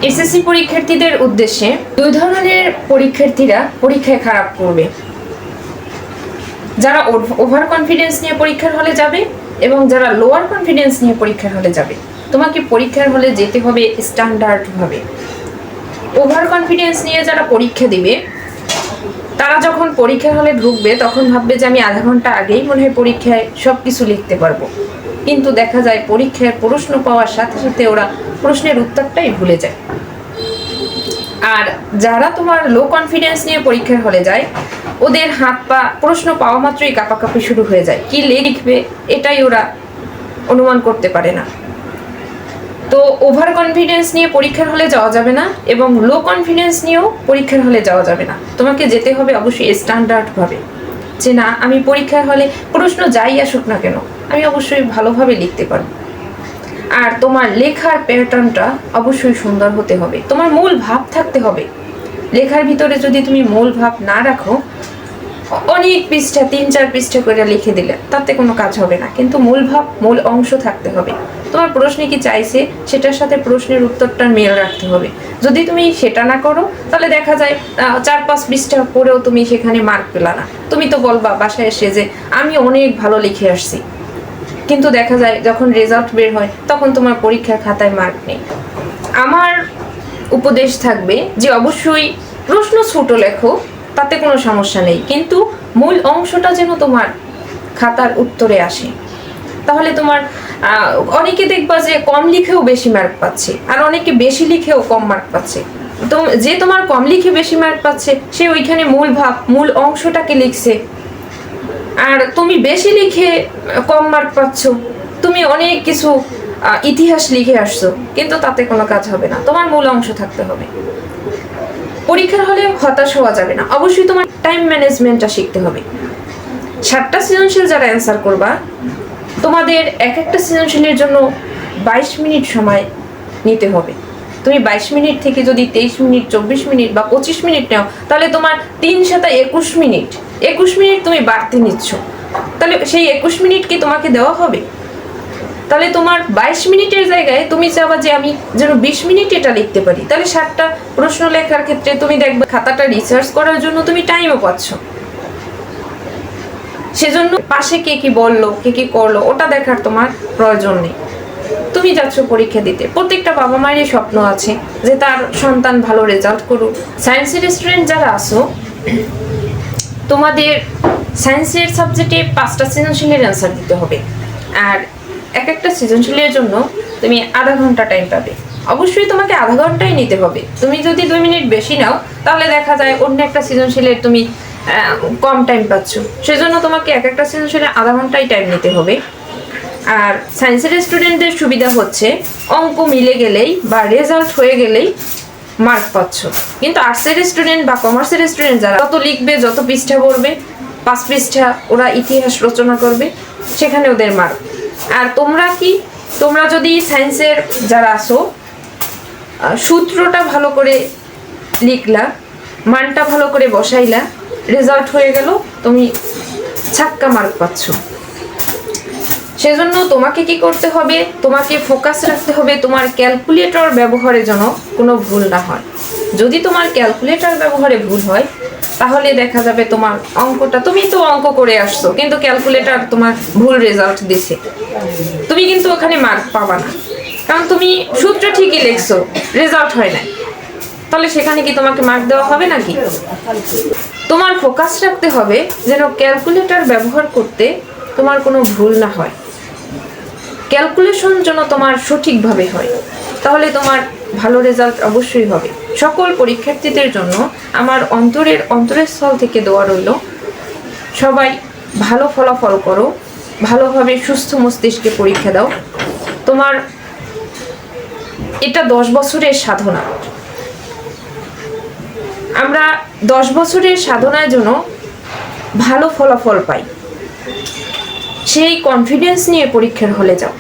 SSC পরীক্ষার্থীদের উদ্দেশ্যে দুই ধরনের পরীক্ষার্থীরা পরীক্ষায় খারাপ করবে। যারা ওভার কনফিডেন্স নিয়ে পরীক্ষার হলে যাবে এবং যারা লোয়ার কনফিডেন্স নিয়ে পরীক্ষার হলে যাবে। তোমাকে পরীক্ষার হলে যেতে হবে স্ট্যান্ডার্ডভাবে। ওভার কনফিডেন্স নিয়ে যারা পরীক্ষা দিবে তারা যখন পরীক্ষার হলে ঢুকবে তখন ভাববে যে আমি আধা ঘন্টা আগেই মনে হয় পরীক্ষায় সব কিছু লিখতে পারবো, কিন্তু দেখা যায় পরীক্ষায় প্রশ্ন পাওয়ার সাথে সাথে ওরা প্রশ্নের উত্তরটাই ভুলে যায়। আর যারা তোমার লো কনফিডেন্স নিয়ে পরীক্ষার হলে যায় ওদের হাত পা প্রশ্ন পাওয়া মাত্রই কাঁপাকাঁপি শুরু হয়ে যায়, কি লিখবে এটাই ওরা অনুমান করতে পারে না। তো ওভার কনফিডেন্স নিয়ে পরীক্ষার হলে যাওয়া যাবে না এবং লো কনফিডেন্স নিয়েও পরীক্ষার হলে যাওয়া যাবে না। তোমাকে যেতে হবে অবশ্যই স্ট্যান্ডার্ডভাবে, যে না আমি পরীক্ষার হলে প্রশ্ন যাই আসুক না কেন আমি অবশ্যই ভালোভাবে লিখতে পারবো। আর তোমার লেখার প্যাটার্নটা অবশ্যই সুন্দর হতে হবে, তোমার মূল ভাব থাকতে হবে। লেখার ভিতরে যদি তুমি মূল ভাব না রাখো, অনেক পৃষ্ঠা 3-4 পৃষ্ঠা করে লিখে দিলে তাতে কোনো কাজ হবে না, কিন্তু মূল ভাব মূল অংশ থাকতে হবে। তোমার প্রশ্নে কি চাইছে সেটার সাথে প্রশ্নের উত্তরটা মেল রাখতে হবে। যদি তুমি সেটা না করো তাহলে দেখা যায় 4-5 পৃষ্ঠা পড়েও তুমি সেখানে মার্ক পেলা না। তুমি তো বলবা বাসায় এসে যে আমি অনেক ভালো লিখে আসছি, কিন্তু দেখা যায় যখন রেজাল্ট বের হয় তখন তোমার পরীক্ষার খাতায় মার্ক নেই। আমার উপদেশ থাকবে যে অবশ্যই প্রশ্ন ছোট লেখো, তাতে কোনো সমস্যা নেই, কিন্তু মূল অংশটা যেন তোমার খাতার উত্তরে আসে। তাহলে তোমার অনেকে দেখবা যে কম লিখেও বেশি মার্ক পাচ্ছে, আর অনেকে বেশি লিখেও কম মার্ক পাচ্ছে। তো যে তোমার কম লিখে বেশি মার্ক পাচ্ছে সে ওইখানে মূল ভাব মূল অংশটাকে লিখছে, আর তুমি বেশি লিখে কম মার্ক পাচ্ছ, তুমি অনেক কিছু ইতিহাস লিখে আসছো, কিন্তু তাতে কোনো কাজ হবে না। তোমার মূল অংশ থাকতে হবে। পরীক্ষার হলে হতাশ হওয়া যাবে না, অবশ্যই তোমার টাইম ম্যানেজমেন্টটা শিখতে হবে। 7টা সৃজনশীল যারা অ্যান্সার করবা তোমাদের এক একটা সৃজনশীলের জন্য 22 মিনিট সময় নিতে হবে। তুমি 22 মিনিট থেকে যদি 23 মিনিট 24 মিনিট বা 25 মিনিট নাও তাহলে তোমার 3×7 = 21 মিনিট তুমি বাড়তি নিচ্ছ। তাহলে সেই 21 মিনিট কি তোমাকে দেওয়া হবে? তাহলে তোমার 22 মিনিটের জায়গায় তুমি চাবা যে আমি যেন 20 মিনিট এটা লিখতে পারি। তাহলে 7টা প্রশ্ন লেখার ক্ষেত্রে তুমি দেখবে খাতাটা রিসার্চ করার জন্য তুমি টাইমও পাচ্ছ। সেজন্য পাশে কে কি বললো কে কি করলো ওটা দেখার তোমার প্রয়োজন নেই। তুমি যাচ্ছ পরীক্ষা দিতে। প্রত্যেকটা বাবা মায়েরই স্বপ্ন আছে যে তার সন্তান ভালো রেজাল্ট করুক। সায়েন্সের স্টুডেন্ট যারা আছো তোমাদের সায়েন্সের সাবজেক্টে 5টা সৃজনশীলের অ্যান্সার দিতে হবে, আর এক একটা সৃজনশীলের জন্য তুমি আধা ঘন্টা টাইম পাবে। অবশ্যই তোমাকে আধা ঘন্টাই নিতে হবে। তুমি যদি 2 মিনিট বেশি নাও তাহলে দেখা যায় অন্য একটা সৃজনশীলের তুমি কম টাইম পাচ্ছ। সেজন্য তোমাকে এক একটা সৃজনশীলে আধা ঘন্টাই টাইম নিতে হবে। আর সায়েন্সের স্টুডেন্টদের সুবিধা হচ্ছে অঙ্ক মিলে গেলেই বা রেজাল্ট হয়ে গেলেই মার্ক পাচ্ছ, কিন্তু আর্টসের স্টুডেন্ট বা কমার্সের স্টুডেন্ট যারা যত লিখবে যত পৃষ্ঠা পড়বে 5 পৃষ্ঠা ওরা ইতিহাস রচনা করবে, সেখানে ওদের মার্ক। আর তোমরা যদি সায়েন্সের যারা আসো সূত্রটা ভালো করে লিখলা, মানটা ভালো করে বসাইলা, রেজাল্ট হয়ে গেল, তুমি ছাক্কা মার্ক পাচ্ছ। সেজন্য তোমাকে কি করতে হবে, তোমাকে ফোকাস রাখতে হবে তোমার ক্যালকুলেটর ব্যবহারে যেন কোনো ভুল না হয়। যদি তোমার ক্যালকুলেটর ব্যবহারে ভুল হয় তাহলে দেখা যাবে তোমার অঙ্কটা, তুমি তো অঙ্ক করে আসছো কিন্তু ক্যালকুলেটর তোমার ভুল রেজাল্ট দিছে, তুমি কিন্তু ওখানে মার্ক পাবা না, কারণ তুমি সূত্র ঠিকই লিখছো, রেজাল্ট হয় না। তাহলে সেখানে কি তোমাকে মার্ক দেওয়া হবে নাকি? তোমার ফোকাস রাখতে হবে যেন ক্যালকুলেটর ব্যবহার করতে তোমার কোনো ভুল না হয়, ক্যালকুলেশন যেন তোমার সঠিকভাবে হয়, তাহলে তোমার ভালো রেজাল্ট অবশ্যই হবে। সকল পরীক্ষার্থীদের জন্য আমার অন্তরের স্থল থেকে দোয়া রইল, সবাই ভালো ফলাফল করো, ভালোভাবে সুস্থ মস্তিষ্কে পরীক্ষা দাও। তোমার এটা 10 বছরের সাধনা। আমরা 10 বছরের সাধনার জন্য ভালো ফলাফল পাই, সেই কনফিডেন্স নিয়ে পরীক্ষার হলে যাও।